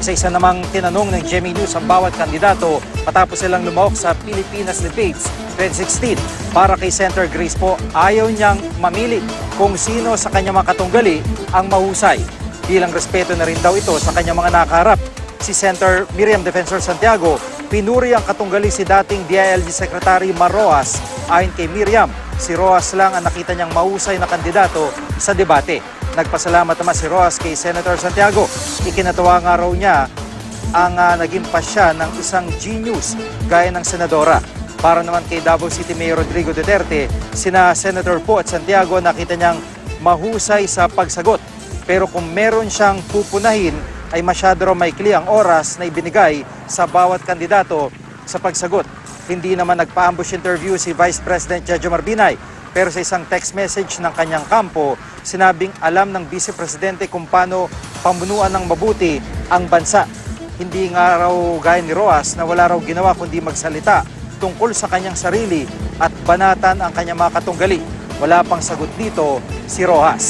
Isa-isa namang tinanong ng GMA News ang bawat kandidato matapos silang lumahok sa Pilipinas Debates 2016. Para kay Senator Grace po, ayaw niyang mamili kung sino sa kanyang mga katunggali ang mahusay. Bilang respeto na rin daw ito sa kanyang mga nakaharap. Si Senator Miriam Defensor Santiago, pinuri ang katunggali si dating DILG Secretary Mar Rojas. Ayon kay Miriam, si Rojas lang ang nakita niyang mahusay na kandidato sa debate. Nagpasalamat naman si Rojas kay Senator Santiago. Ikinatawa nga raw niya ang naging pasya ng isang genius gaya ng senadora. Para naman kay Davao City Mayor Rodrigo Duterte, sina Senator Po at Santiago nakita niyang mahusay sa pagsagot. Pero kung meron siyang pupunahin, ay masyado raw maikli ang oras na ibinigay sa bawat kandidato sa pagsagot. Hindi naman nagpa-ambush interview si Vice President Jojo Marbinay, pero sa isang text message ng kanyang kampo, sinabing alam ng Vice Presidente kung paano pamunuan ng mabuti ang bansa. Hindi nga raw gaya ni Rojas na wala raw ginawa kundi magsalita tungkol sa kanyang sarili at banatan ang kanyang mga katunggali. Wala pang sagot dito si Rojas.